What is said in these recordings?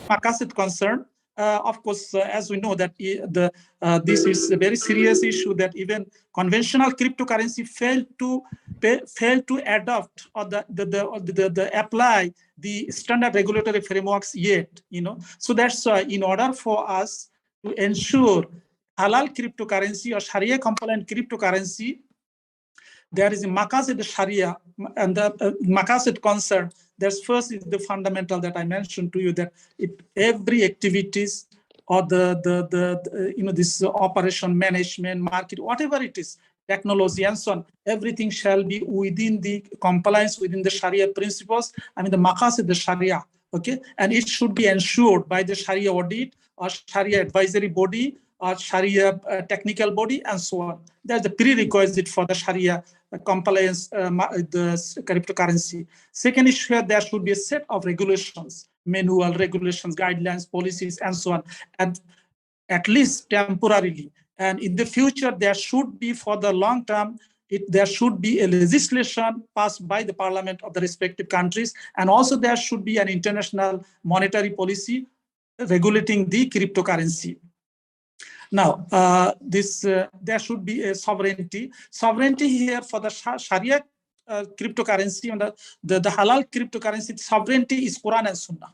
Maqasid concern, of course, as we know that this is a very serious issue that even conventional cryptocurrency failed to adopt or the apply the standard regulatory frameworks yet. So that's why in order for us to ensure halal cryptocurrency or Sharia compliant cryptocurrency, there is a maqasid Sharia and the maqasid concern. That's first is the fundamental that I mentioned to you, that every activities or this operation, management, market, whatever it is, technology and so on, everything shall be within the compliance within the Sharia principles. I mean the maqasid the Sharia, okay, and it should be ensured by the Sharia audit or Sharia advisory body or Sharia technical body and so on. That's the prerequisite for the Sharia compliance, the cryptocurrency. Second issue here, there should be a set of regulations, manual regulations, guidelines, policies, and so on, and at least temporarily. And in the future, there should be, for the long term, there should be a legislation passed by the parliament of the respective countries, and also there should be an international monetary policy regulating the cryptocurrency. Now, there should be a sovereignty. Sovereignty here for the Sharia cryptocurrency and the halal cryptocurrency, sovereignty is Quran and Sunnah.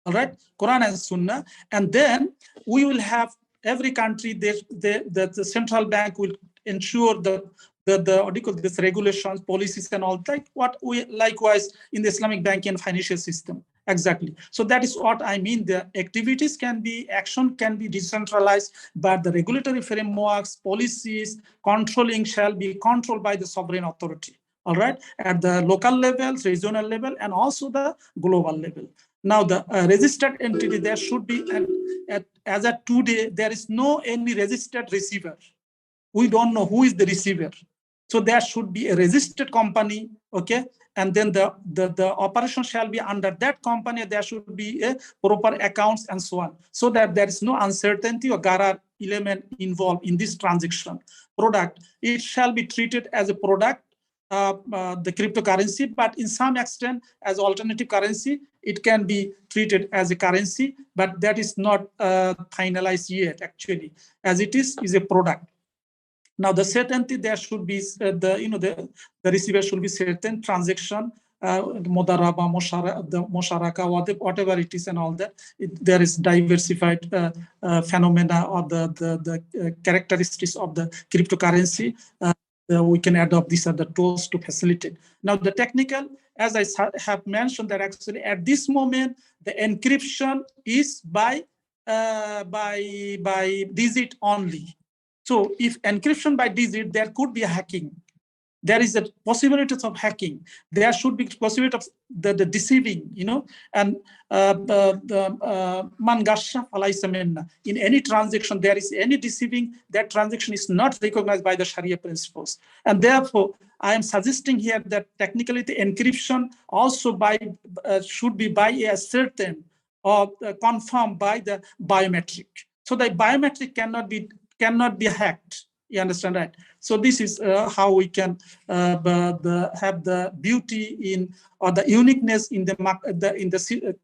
All right, Quran and Sunnah, and then we will have every country. The central bank will ensure this regulations, policies, and all that. What we likewise in the Islamic banking and financial system. Exactly. So that is what I mean. The activities action can be decentralized, but the regulatory frameworks, policies, controlling shall be controlled by the sovereign authority. All right, at the local levels, regional level, and also the global level. Now, the registered entity, there should be, as of today, there is no any registered receiver. We don't know who is the receiver. So there should be a registered company, okay? And then the operation shall be under that company. There should be a proper accounts and so on, so that there is no uncertainty or garar element involved in this transaction. Product, it shall be treated as a product, the cryptocurrency, but in some extent as alternative currency, it can be treated as a currency, but that is not finalized yet actually, as it is a product. Now the certainty, there should be the receiver should be certain transaction, modaraba, mosharaka, whatever it is and all that. There is diversified phenomena or the characteristics of the cryptocurrency. We can adopt these other tools to facilitate. Now the technical, as I have mentioned, that actually at this moment the encryption is by digit only. So if encryption by digit, there could be a hacking. There is a possibility of hacking. There should be possibility of the deceiving, and mangasha falaisamenna. In any transaction, there is any deceiving, that transaction is not recognized by the Sharia principles. And therefore, I am suggesting here that technically the encryption also should be by a certain or confirmed by the biometric. So the biometric cannot be hacked. You understand, right? So this is how we can have the beauty in or the uniqueness in the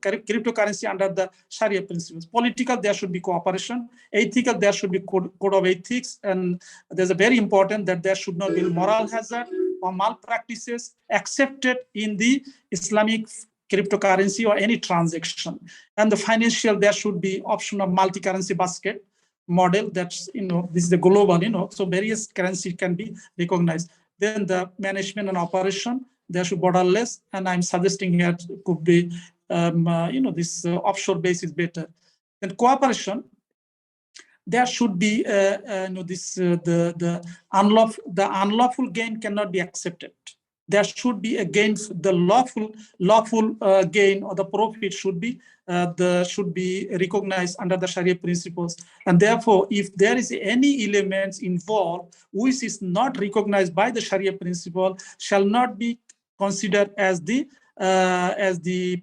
cryptocurrency under the Sharia principles. Political, there should be cooperation. Ethical, there should be code of ethics, and there's a very important that there should not be moral hazard or malpractices accepted in the Islamic cryptocurrency or any transaction. And the financial, there should be option of multi-currency basket model. That's this is the global, so various currencies can be recognized. Then the management and operation, there should be borderless, and I'm suggesting here could be this offshore base is better. Then cooperation, there should be the unlawful gain cannot be accepted. There should be a gain, the lawful gain or the profit should be recognized under the Sharia principles. And therefore, if there is any elements involved which is not recognized by the Sharia principle, shall not be considered as the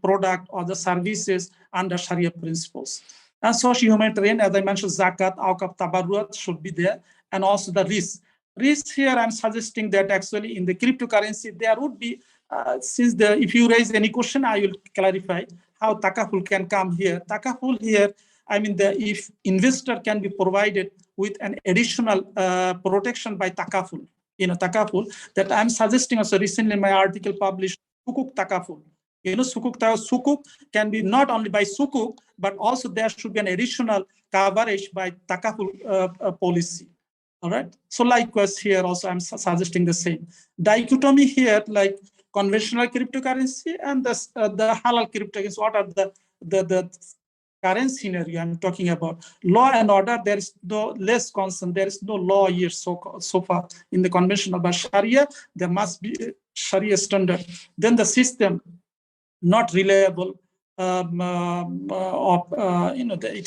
product or the services under Sharia principles. And social humanitarian, as I mentioned, zakat, awqaf, tabarruat should be there, and also the risk. Risk here, I'm suggesting that actually in the cryptocurrency, there would be, if you raise any question, I will clarify. how takaful can come here. Takaful here, I mean, if investor can be provided with an additional protection by takaful, takaful, that I'm suggesting also recently in my article published, sukuk takaful. Sukuk can be not only by sukuk, but also there should be an additional coverage by takaful policy. All right. So likewise here also I'm suggesting the same dichotomy here, like conventional cryptocurrency and the halal cryptocurrency. What are the current scenario I'm talking about? Law and order, there is no less concern. There is no law here so far in the conventional, but Sharia, there must be Sharia standard. Then the system not reliable. It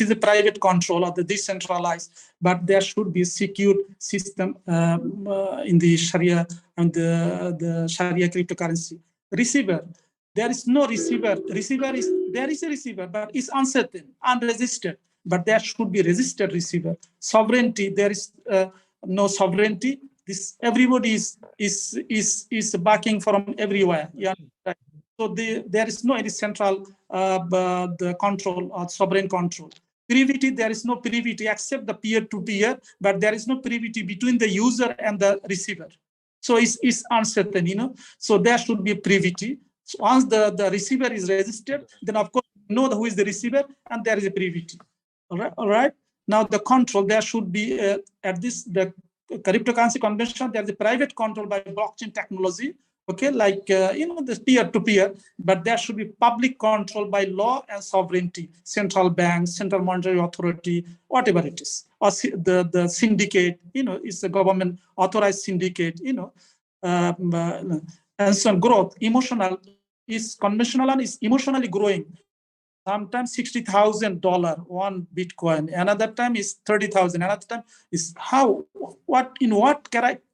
is a private control or the decentralized, but there should be a secure system in the Sharia and the Sharia cryptocurrency. Receiver, there is no receiver. There is a receiver, but it's uncertain, unregistered. But there should be registered receiver. Sovereignty, there is no sovereignty. Everybody is backing from everywhere. Yeah. Right. So there is no any central the control or sovereign control. Privity, there is no privity except the peer-to-peer, but there is no privity between the user and the receiver. So it's uncertain, So there should be privity. So once the receiver is registered, then of course you know who is the receiver, and there is a privity. All right. Now the control, there should be at the cryptocurrency convention, there is a private control by blockchain technology. Okay, like the peer-to-peer, but there should be public control by law and sovereignty, central bank, central monetary authority, whatever it is, or the syndicate, it's a government authorized syndicate, and so growth, emotional is conventional and is emotionally growing. Sometimes $60,000 one Bitcoin, another time is 30,000, another time is what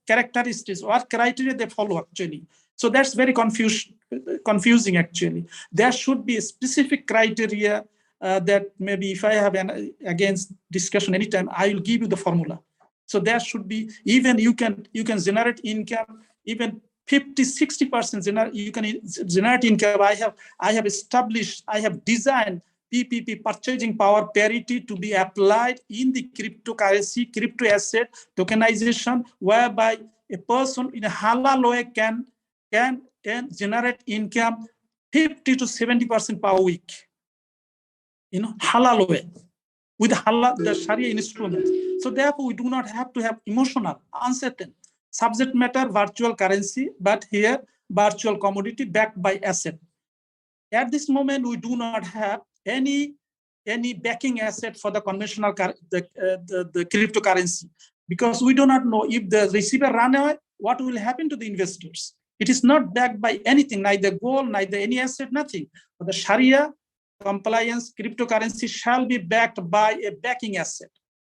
characteristics, what criteria they follow actually. So that's very confusing actually. There should be a specific criteria that maybe if I have against discussion anytime, I will give you the formula. So there should be, even you can generate income, even 50-60% you can generate income. I have designed PPP, purchasing power parity, to be applied in the cryptocurrency, crypto asset tokenization, whereby a person in a halal way can generate income 50-70% per week. Halal way, with halal, the Sharia instrument. So therefore, we do not have to have emotional, uncertain, subject matter, virtual currency, but here virtual commodity backed by asset. At this moment, we do not have any backing asset for the conventional the cryptocurrency, because we do not know if the receiver run away, what will happen to the investors. It is not backed by anything, neither gold, neither any asset, nothing. But the Sharia compliance cryptocurrency shall be backed by a backing asset,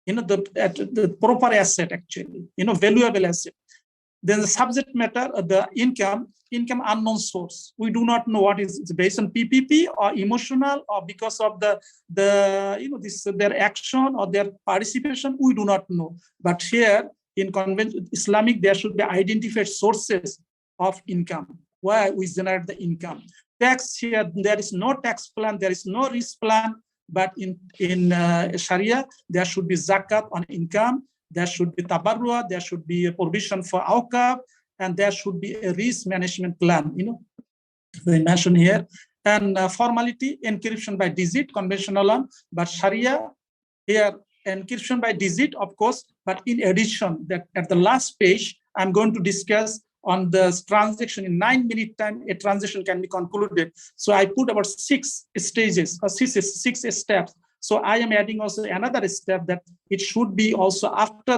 the proper asset actually, valuable asset. Then the subject matter, the income unknown source. We do not know what is based on PPP or emotional, or because of their action or their participation. We do not know. But here in Islamic, there should be identified sources of income where we generate the income. Tax here, there is no tax plan, there is no risk plan. But in Sharia, there should be zakat on income. There should be tabarrua, there should be a provision for awqaf, and there should be a risk management plan, they mentioned here. And formality, encryption by digit, conventional one, but Sharia, here, encryption by digit, of course, but in addition, that at the last page, I'm going to discuss on the transaction in 9-minute time, a transaction can be concluded. So I put about 6 stages, or 6 steps. So I am adding also another step, that it should be also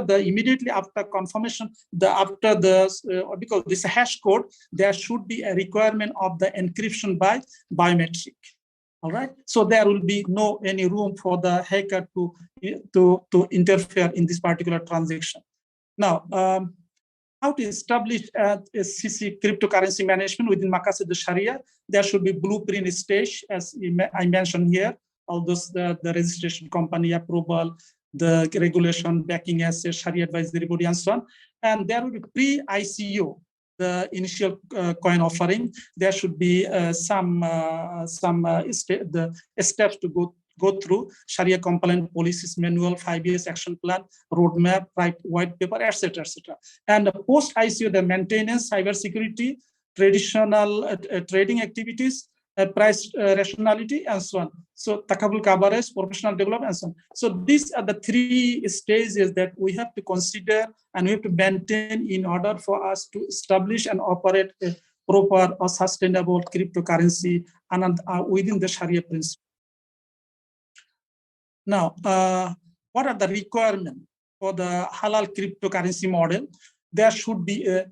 immediately after confirmation, because this hash code, there should be a requirement of the encryption by biometric. All right. So there will be any room for the hacker to interfere in this particular transaction. Now, how to establish a CC cryptocurrency management within Maqasid Sharia? There should be blueprint stage, as I mentioned here. All those, the registration company approval, the regulation, backing asset, Sharia advisory body, and so on. And there will be pre-ICO. the initial coin offering, there should be some steps to go through: Sharia compliant policies manual, 5 years action plan, roadmap, white paper, etc., etc. And post ICO, the maintenance, cybersecurity, traditional trading activities, price rationality, and so on. So takabul coverage, professional development, and so on. So these are the 3 stages that we have to consider and we have to maintain in order for us to establish and operate a proper or sustainable cryptocurrency and within the Sharia principle. Now, what are the requirements for the halal cryptocurrency model? There should be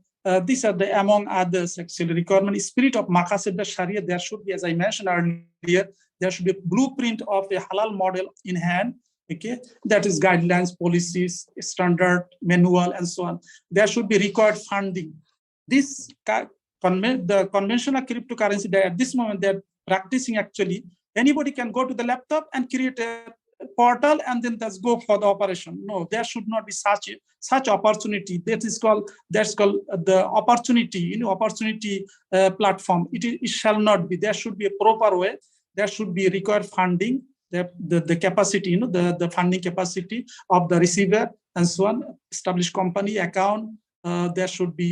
these are the among others actually requirement. Spirit of Maqasid Sharia. There should be, as I mentioned earlier, there should be a blueprint of a halal model in hand. Okay, that is guidelines, policies, standard, manual, and so on. There should be required funding. This the conventional cryptocurrency that at this moment they're practicing, actually anybody can go to the laptop and create a portal and then let's go for the operation. No, there should not be such opportunity. That's called the opportunity, opportunity platform. It shall not be. There should be a proper way. There should be required funding, the capacity, the funding capacity of the receiver and so on. Established company account. There should be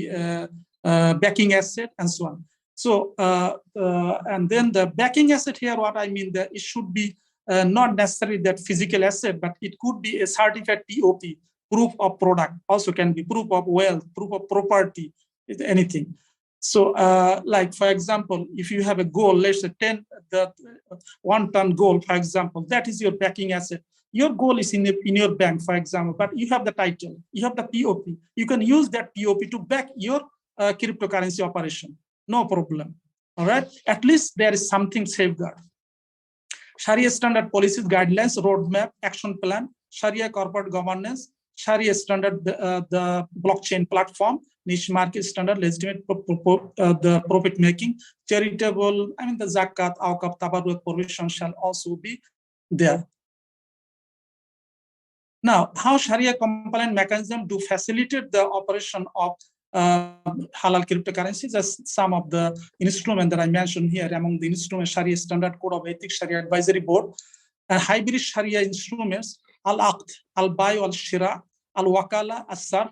backing asset and so on. So and then the backing asset here, what I mean, that it should be not necessarily that physical asset, but it could be a certified POP, proof of product, also can be proof of wealth, proof of property, anything. So like, for example, if you have a goal, let's say 1 ton goal, for example, that is your backing asset. Your goal is in your bank, for example, but you have the title, you have the POP. You can use that POP to back your cryptocurrency operation. No problem. All right. At least there is something safeguard. Sharia standard policies, guidelines, roadmap, action plan, Sharia corporate governance, Sharia standard, the blockchain platform, niche market standard, legitimate the profit making, charitable, the zakat, awqaf, tabarruk provision shall also be there. Now, how Sharia compliant mechanism to facilitate the operation of halal cryptocurrencies, as some of the instruments that I mentioned here. Among the instruments, Sharia Standard Code of Ethics, Sharia Advisory Board, and hybrid Sharia instruments, Al-Aqd, Al-Bay, Al-Shira, Al-Wakala, Al-Sarf,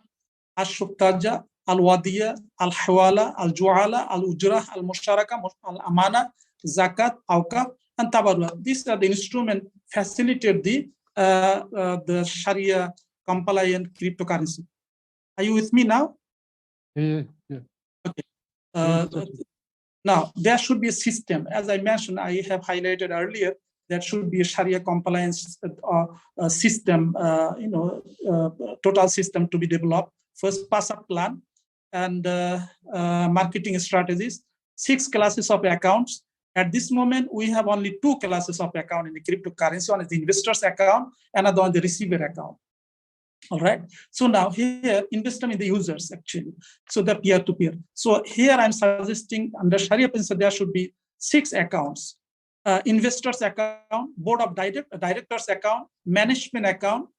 Al-Shuktaja, Al-Wadiya, Al-Hawala, Al-Juala, Al-Ujrah, Al-Musharaka, Al-Amana, Zakat, Awqaf, and Tabarruk. These are the instruments facilitate the Sharia compliant cryptocurrency. Are you with me now? Yeah. Okay. Now, there should be a system. As I mentioned, I have highlighted earlier, there should be a Sharia compliance system, total system to be developed. First, pass-up plan and marketing strategies, 6 classes of accounts. At this moment, we have only 2 classes of account in the cryptocurrency. One is the investor's account, another one the receiver account. All right. So now here, investor in the users actually. So the peer-to-peer. So here I'm suggesting under Sharia principle there should be 6 accounts: investors account, board of directors account, management account.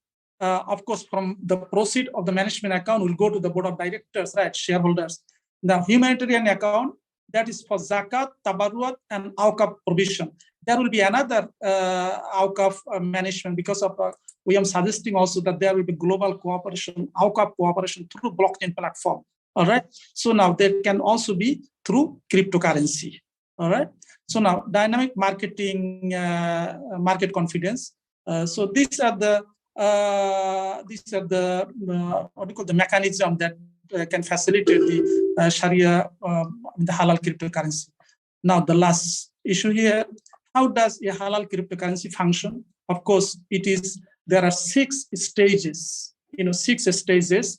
Of course, from the proceed of the management account will go to the board of directors, right? Shareholders. The humanitarian account, that is for zakat, tabarruk, and awqaf provision. There will be another awqaf management because of we am suggesting also that there will be global cooperation, awqaf cooperation through blockchain platform. All right. So now there can also be through cryptocurrency. All right. So now dynamic marketing, market confidence. So these are the what do you call the mechanism that can facilitate the Sharia, the halal cryptocurrency. Now the last issue here: how does a halal cryptocurrency function? Of course, there are 6 stages. 6 stages.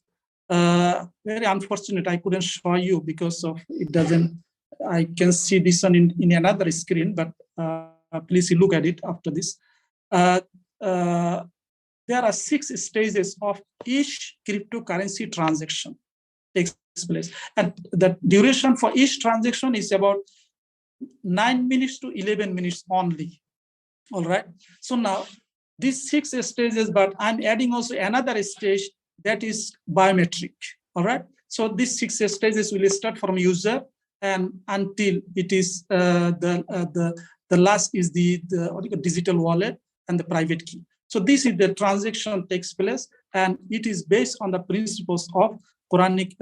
Very unfortunate, I couldn't show you because of it doesn't. I can see this one in another screen, but please look at it after this. There are 6 stages of each cryptocurrency transaction takes place, and the duration for each transaction is about 9 minutes to 11 minutes only. All right. So now these 6 stages, but I'm adding also another stage that is biometric. All right. So these 6 stages will start from user and until it is the last is the digital wallet and the private key. So this is the transaction takes place, and it is based on the principles of Quranic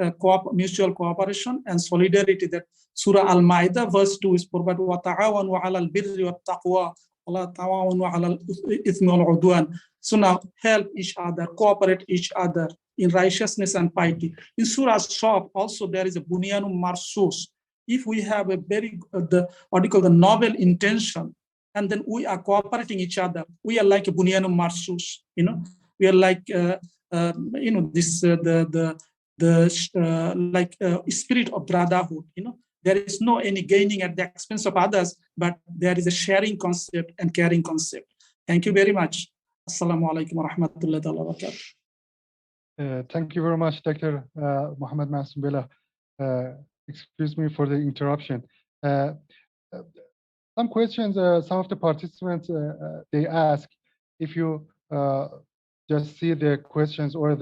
mutual cooperation and solidarity. That Surah Al-Ma'idah verse 2 is provided, وَتَعَاوَنُوا عَلَى الْبِرِّ وَالتَّقْوَى وَلَا تَعَاوَنُوا عَلَى الْإِثْمِ وَالْعُدْوَانِ. So now help each other, cooperate each other in righteousness and piety. In Surah Shop also there is a bunyanum marsus. If we have a very the noble intention, and then we are cooperating each other, we are like a bunyanum marsus. We are like this spirit of brotherhood. There is no any gaining at the expense of others, but there is a sharing concept and caring concept. Thank you very much. Assalamu alaikum wa rahmatullahi wa barakatuh. Thank you very much, Dr. Mohammed Masum Bella. Excuse me for the interruption. Some questions, some of the participants, they ask if you just see the questions or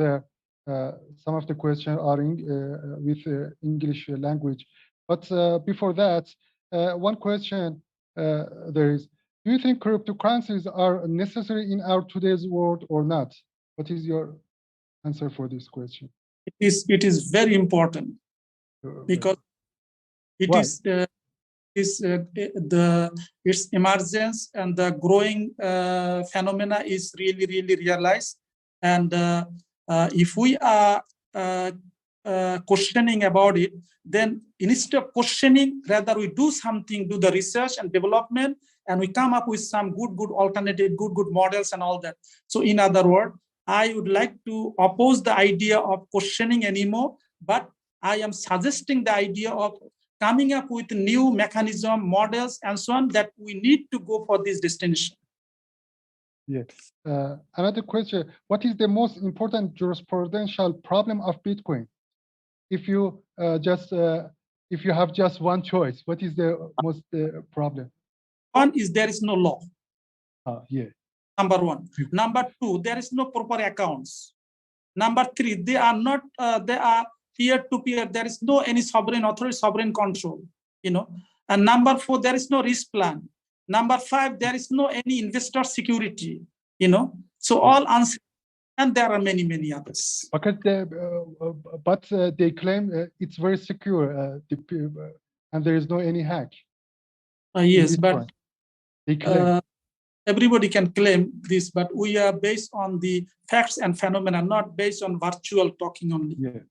some of the questions are with English language. But before that, one question there is, do you think cryptocurrencies are necessary in our today's world or not? What is your answer for this question? It is very important because its emergence and the growing phenomena is really realized. And if we are questioning about it, then instead of questioning, rather we do something, do the research and development, and we come up with some good alternative, good models and all that. So in other words, I would like to oppose the idea of questioning anymore, but I am suggesting the idea of coming up with new mechanism, models, and so on, that we need to go for this destination. Yes. Another question, what is the most important jurisprudential problem of Bitcoin? If you if you have just one choice, what is the most problem? One is there is no law. Yeah. Number one. Number two, there is no proper accounts. Number three, they are not, they are peer-to-peer. There is no any sovereign authority, sovereign control, And number four, there is no risk plan. Number five, there is no any investor security, So all answers, and there are many others. Because but they claim it's very secure, and there is no any hack. Yes, but they claim. Everybody can claim this, but we are based on the facts and phenomena, not based on virtual talking only. Yeah.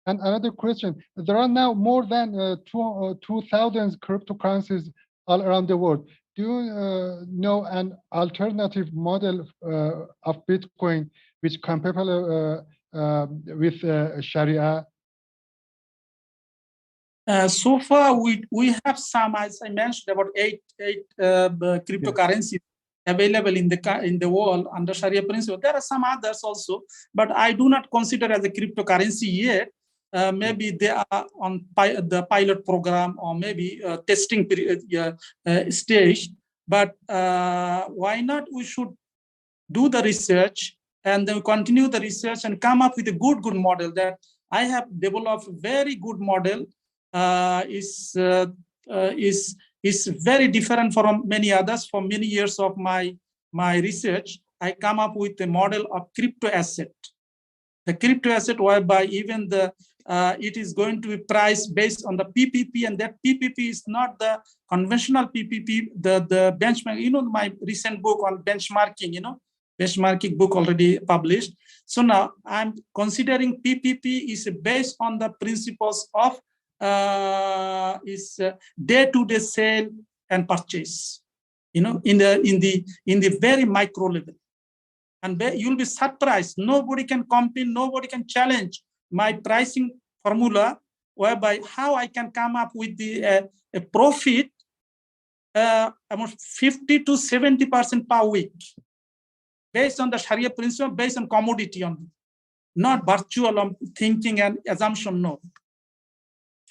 And another question, there are now more than 2,000 cryptocurrencies all around the world. Do you know an alternative model of Bitcoin which compatible with Sharia? So far, we have some, as I mentioned, about eight cryptocurrencies available in the world under Sharia principle. There are some others also, but I do not consider as a cryptocurrency yet. Maybe they are on the pilot program or maybe testing stage. But why not? We should do the research and then continue the research and come up with a good model. That I have developed a very good model. Is very different from many others. For many years of my research, I come up with a model of crypto asset. The crypto asset whereby even it is going to be priced based on the PPP, and that PPP is not the conventional PPP, the benchmark. My recent book on benchmarking, benchmarking book already published. So now I'm considering PPP is based on the principles of is day-to-day sale and purchase, in the very micro level, and you'll be surprised. Nobody can compete, nobody can challenge my pricing formula, whereby how I can come up with a profit about 50 to 70% per week, based on the Sharia principle, based on commodity only, not virtual thinking and assumption. No.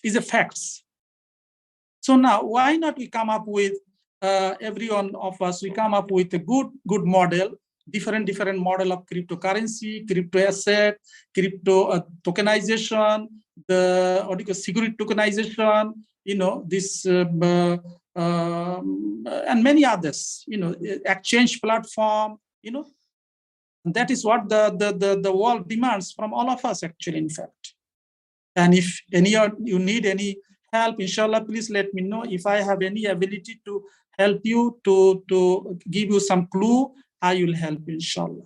Is a facts. So now, why not we come up with every one of us? We come up with a good model different model of cryptocurrency, crypto asset, crypto tokenization, the what do you call security tokenization, this and many others, exchange platform, that is what the world demands from all of us, actually, in fact. And if you need any help, inshallah, please let me know. If I have any ability to help you, to give you some clue, I will help you, inshallah.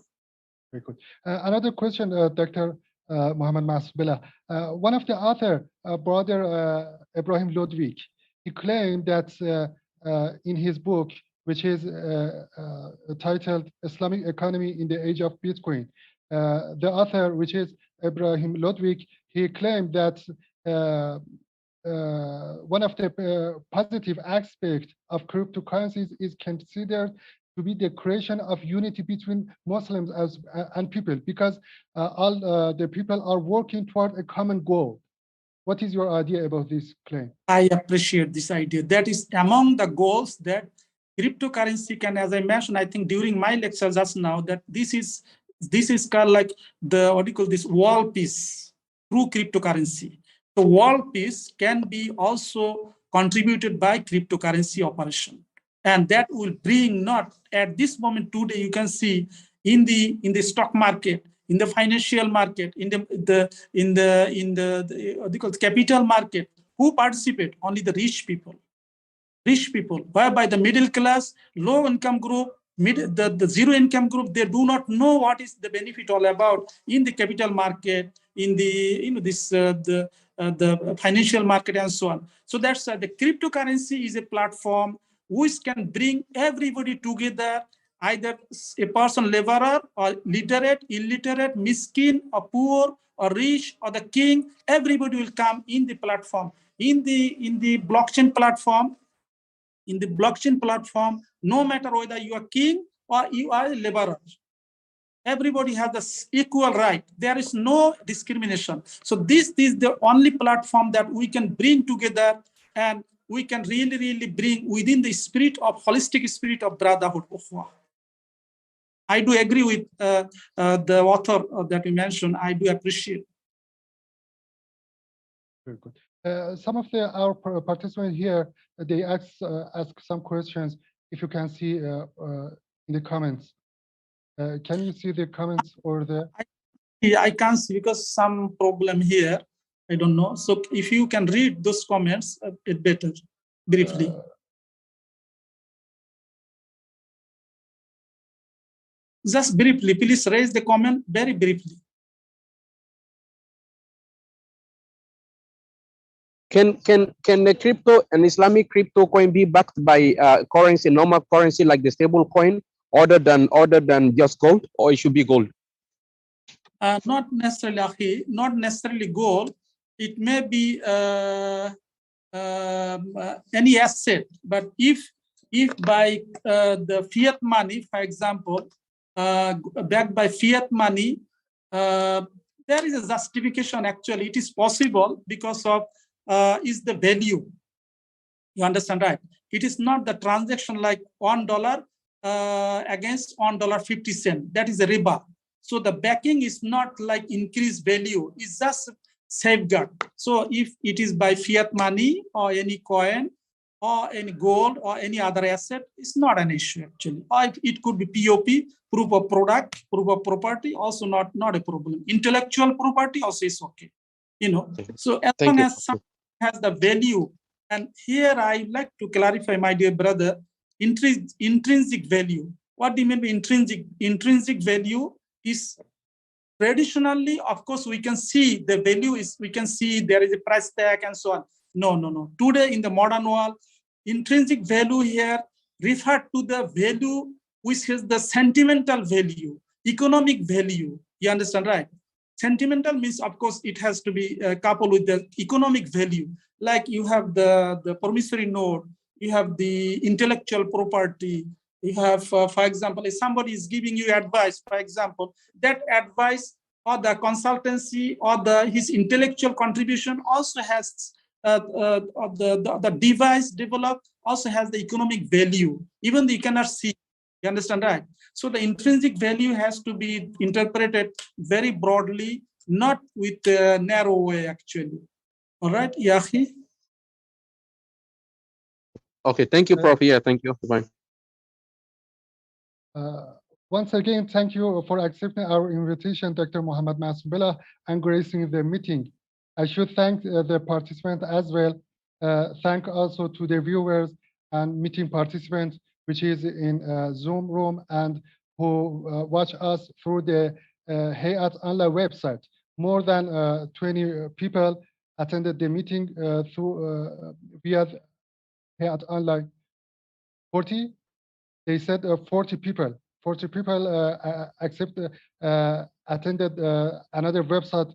Very good. Another question, Dr. Muhammad Masbila. One of the author, brother Ibrahim Ludwig, he claimed that in his book, which is titled Islamic Economy in the Age of Bitcoin, the author, which is Ibrahim Ludwig, he claimed that one of the positive aspects of cryptocurrencies is considered to be the creation of unity between Muslims and people, because all the people are working toward a common goal. What is your idea about this claim? I appreciate this idea. That is among the goals that cryptocurrency can, as I mentioned, I think during my lecture just now, that this is called like the, what do you call this, world peace through cryptocurrency. The world peace can be also contributed by cryptocurrency operation. And that will bring, not at this moment today, you can see in the stock market, in the financial market, in the what do you call it, capital market, who participate? Only the rich people, whereby the middle class, low income group, the zero income group, they do not know what is the benefit all about in the capital market, in the the financial market, and so on. So that's the cryptocurrency is a platform which can bring everybody together, either a person laborer or literate, illiterate, miskin or poor or rich or the king. Everybody will come in the platform, in the blockchain platform. In the blockchain platform, no matter whether you are king or you are a laborer, everybody has the equal right. There is no discrimination. So this is the only platform that we can bring together, and we can really bring within the spirit of holistic spirit of brotherhood. I do agree with the author that you mentioned. I do appreciate. Very good. Some of our participants here, they ask some questions. If you can see in the comments, can you see the comments or the? I can't see because some problem here. I don't know. So if you can read those comments, it better briefly. Just briefly, please raise the comment very briefly. Can the crypto, an Islamic crypto coin, be backed by currency, normal currency like the stable coin, other than just gold, or it should be gold? Not necessarily, not necessarily gold. It may be any asset, but if by the fiat money, for example, backed by fiat money, there is a justification. Actually, it is possible because of is the value. You understand, right? It is not the transaction like $1 against $1.50. That is a riba. So the backing is not like increased value. It's just safeguard. So if it is by fiat money or any coin or any gold or any other asset, it's not an issue actually. Or it could be POP, proof of product, proof of property, also not a problem. Intellectual property also is okay. So as long as something has the value, and here I like to clarify, my dear brother, intrinsic value. What do you mean by intrinsic? Intrinsic value is traditionally, of course, we can see the value is, we can see there is a price tag and so on. No. Today in the modern world, intrinsic value here refer to the value which is the sentimental value, economic value. You understand, right? Sentimental means, of course, it has to be coupled with the economic value. Like you have the promissory note, you have the intellectual property, you have, for example, if somebody is giving you advice, for example, that advice or the consultancy or his intellectual contribution also has the device developed also has the economic value, even though you cannot see. You understand, right? So the intrinsic value has to be interpreted very broadly, not with a narrow way, actually. All right, Yahi? Okay, thank you, Prof. Yeah, thank you. Bye. Once again, thank you for accepting our invitation, Dr. Mohammed Masbela, and gracing the meeting. I should thank the participants as well. Thank also to the viewers and meeting participants, which is in Zoom room and who watch us through the Hayat Online website. More than 20 people attended the meeting through via Hayat Online. 40? They said 40 people. 40 people attended another website,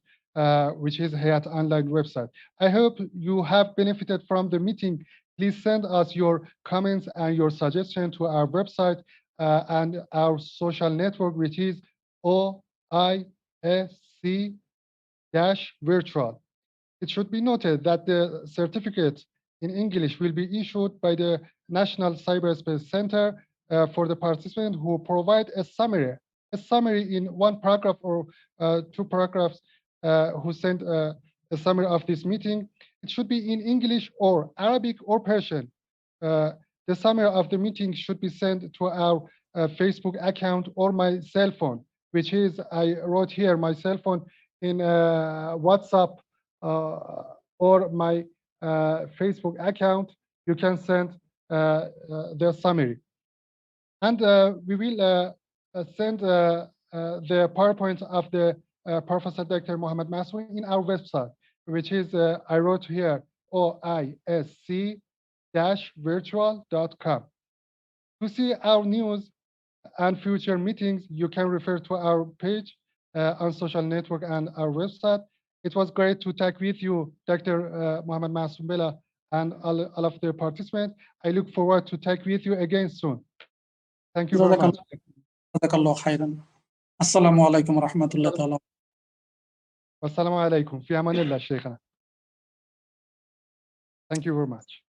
which is Hayat Online website. I hope you have benefited from the meeting. Please send us your comments and your suggestions to our website and our social network, which is OISC-virtual. It should be noted that the certificate in English will be issued by the National Cyberspace Center for the participant who provide a summary in one paragraph or two paragraphs who send a summary of this meeting. It should be in English or Arabic or Persian. The summary of the meeting should be sent to our Facebook account or my cell phone, which is, I wrote here my cell phone in WhatsApp or my Facebook account. You can send the summary. And we will send the PowerPoint of the Professor Dr. Mohammed Maswi in our website, which is, I wrote here, OISC-virtual.com. To see our news and future meetings, you can refer to our page on social network and our website. It was great to talk with you, Dr. Mohammed Maswi, and all of the participants. I look forward to talk with you again soon. Thank you very much. Jazakallah khairan. Assalamu alaikum wa rahmatullahi ta'ala. Wassalamu alaikum. Fi amanillah, Shaykhana. Thank you very much.